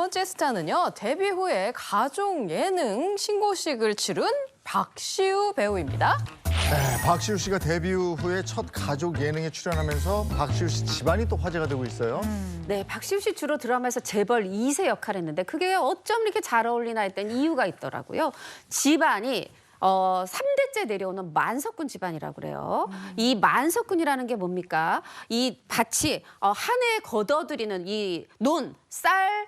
번째 스타는요. 데뷔 후에 가족 예능 신고식을 치른 박시우 배우입니다. 네, 박시우 씨가 데뷔 후에 첫 가족 예능에 출연하면서 박시우 씨 집안이 또 화제가 되고 있어요. 네, 박시우 씨 주로 드라마에서 재벌 2세 역할을 했는데 그게 어쩜 이렇게 잘 어울리나 했더니 이유가 있더라고요. 집안이 3대째 내려오는 만석군 집안이라고 그래요. 이 만석군이라는 게 뭡니까? 이 밭이 한 해에 거둬들이는 이 논, 쌀,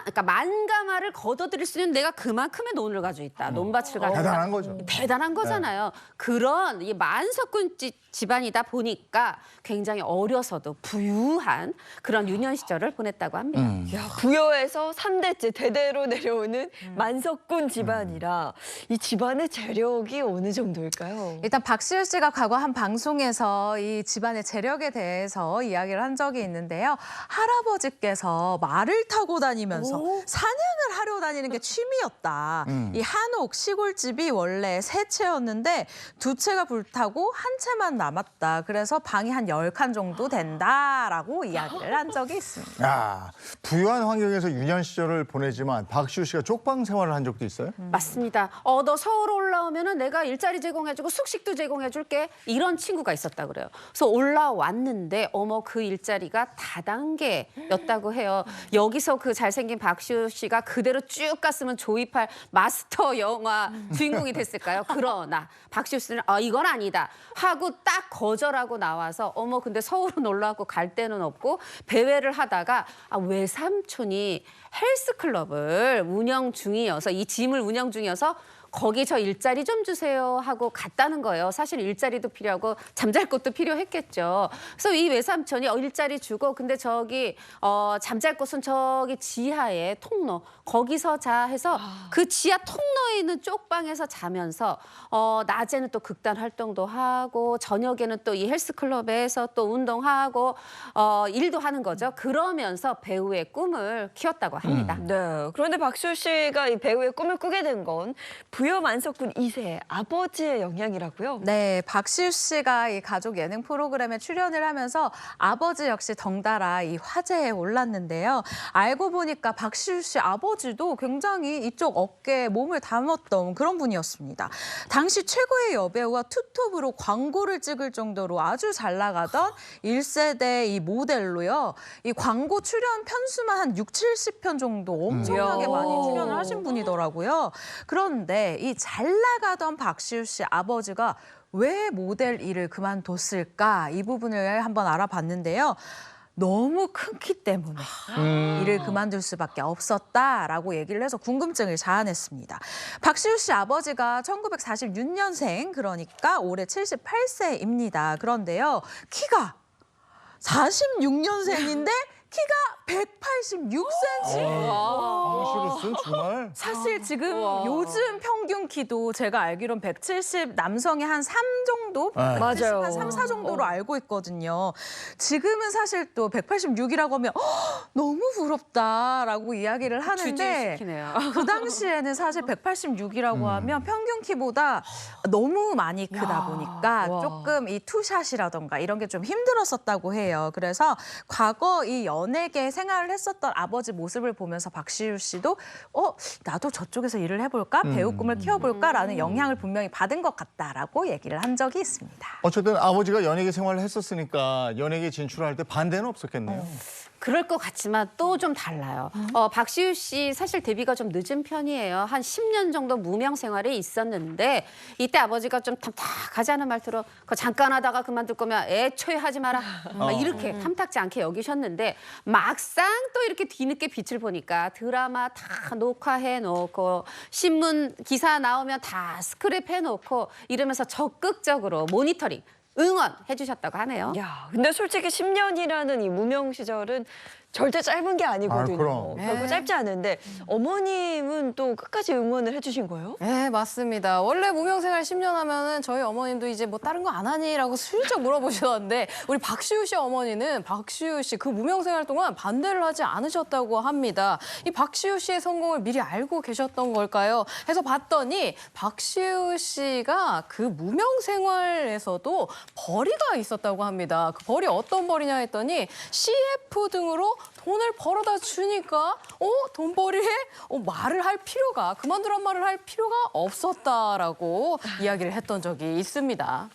그러니까 만가마를 거둬들일 수 있는 내가 그만큼의 논을 가지고 있다. 논밭을 가지고 있다. 대단한 거죠. 대단한 거잖아요. 그런 이 만석군 집안이다 보니까 굉장히 어려서도 부유한 그런 유년 시절을 보냈다고 합니다. 야, 부여에서 3대째 대대로 내려오는 만석군 집안이라 이 집안의 재력이 어느 정도일까요? 일단 박시우 씨가 과거 한 방송에서 이 집안의 재력에 대해서 이야기를 한 적이 있는데요. 할아버지께서 말을 타고 다니면서 사냥을 하러 다니는 게 취미였다. 이 한옥 시골집이 원래 세 채였는데 두 채가 불타고 한 채만 남았다. 그래서 방이 한 10칸 정도 된다라고 이야기를 한 적이 있습니다. 야, 부유한 환경에서 유년 시절을 보내지만 박시우 씨가 쪽방 생활을 한 적도 있어요? 맞습니다. 너 서울 올라오면은 내가 일자리 제공해주고 숙식도 제공해줄게. 이런 친구가 있었다 그래요. 그래서 올라왔는데 어머 그 일자리가 다단계였다고 해요. 여기서 그 잘생긴 박시우 씨가 그대로 쭉 갔으면 조이팔 마스터 영화 주인공이 됐을까요? 그러나 박시우 씨는 이건 아니다 하고 딱 거절하고 나와서 어머 근데 서울은 올라왔고 갈 데는 없고 배회를 하다가 외삼촌이 헬스클럽을 운영 중이어서 이 짐을 운영 중이어서 거기 저 일자리 좀 주세요 하고 갔다는 거예요. 사실 일자리도 필요하고 잠잘 곳도 필요했겠죠. 그래서 이 외삼촌이 일자리 주고 근데 저기 잠잘 곳은 저기 지하에 통로 거기서 자 해서 그 지하 통로에 있는 쪽방에서 자면서 낮에는 또 극단 활동도 하고 저녁에는 또 이 헬스클럽에서 또 운동하고 일도 하는 거죠. 그러면서 배우의 꿈을 키웠다고 합니다. 네. 그런데 박시우 씨가 이 배우의 꿈을 꾸게 된 건 부여 만석군 2세 아버지의 영향이라고요? 네, 박시우 씨가 이 가족 예능 프로그램에 출연을 하면서 아버지 역시 덩달아 이 화제에 올랐는데요. 알고 보니까 박시우 씨 아버지도 굉장히 이쪽 업계에 몸을 담았던 그런 분이었습니다. 당시 최고의 여배우와 투톱으로 광고를 찍을 정도로 아주 잘 나가던 1세대 이 모델로요. 이 광고 출연 편수만 한 60-70편 정도 엄청나게 많이 출연을 하신 분이더라고요. 그런데 이 잘 나가던 박시우 씨 아버지가 왜 모델 일을 그만뒀을까? 이 부분을 한번 알아봤는데요. 너무 큰 키 때문에 일을 그만둘 수밖에 없었다라고 얘기를 해서 궁금증을 자아냈습니다. 박시우 씨 아버지가 1946년생, 그러니까 올해 78세입니다. 그런데요, 키가 46년생인데 키가 186cm. 박시우는 정말. 사실 지금 요즘 평균 키도 제가 알기로는 170, 남성이 한 3 정도? 네. 170, 맞아요. 한 3, 4 정도로 알고 있거든요. 지금은 사실 또 186이라고 하면 너무 부럽다라고 이야기를 하는데 주지시키네요. 그 당시에는 사실 186이라고 하면 평균 키보다 너무 많이 크다 보니까 조금 이 투샷이라던가 이런 게 좀 힘들었었다고 해요. 그래서 과거 이 연예계 생활을 했었던 아버지 모습을 보면서 박시우 씨도 나도 저쪽에서 일을 해볼까? 배우 꿈을 키워볼까라는 영향을 분명히 받은 것 같다라고 얘기를 한 적이 있습니다. 어쨌든 아버지가 연예계 생활을 했었으니까 연예계 진출할 때 반대는 없었겠네요. 그럴 것 같지만 또 좀 달라요. 박시우 씨 사실 데뷔가 좀 늦은 편이에요. 한 10년 정도 무명 생활에 있었는데 이때 아버지가 좀 탐탁하지 않은 말투로 잠깐 하다가 그만둘 거면 애초에 하지 마라. 막 이렇게 탐탁지 않게 여기셨는데 막상 또 이렇게 뒤늦게 빛을 보니까 드라마 다 녹화해놓고 신문 기사 나오면 다 스크랩해놓고 이러면서 적극적으로 모니터링 응원해 주셨다고 하네요. 야, 근데 솔직히 10년이라는 이 무명 시절은 절대 짧은 게 아니거든요. 그럼. 결코 짧지 않은데 어머님은 또 끝까지 응원을 해주신 거예요? 네, 맞습니다. 원래 무명생활 10년 하면은 저희 어머님도 이제 뭐 다른 거 안 하니라고 슬쩍 물어보셨는데 우리 박시우 씨 어머니는 박시우 씨 그 무명생활 동안 반대를 하지 않으셨다고 합니다. 이 박시우 씨의 성공을 미리 알고 계셨던 걸까요? 해서 봤더니 박시우 씨가 그 무명생활에서도 벌이가 있었다고 합니다. 그 벌이 어떤 벌이냐 했더니 CF 등으로 돈을 벌어다 주니까 돈벌이에 말을 할 필요가 그만두란 말을 할 필요가 없었다라고 이야기를 했던 적이 있습니다.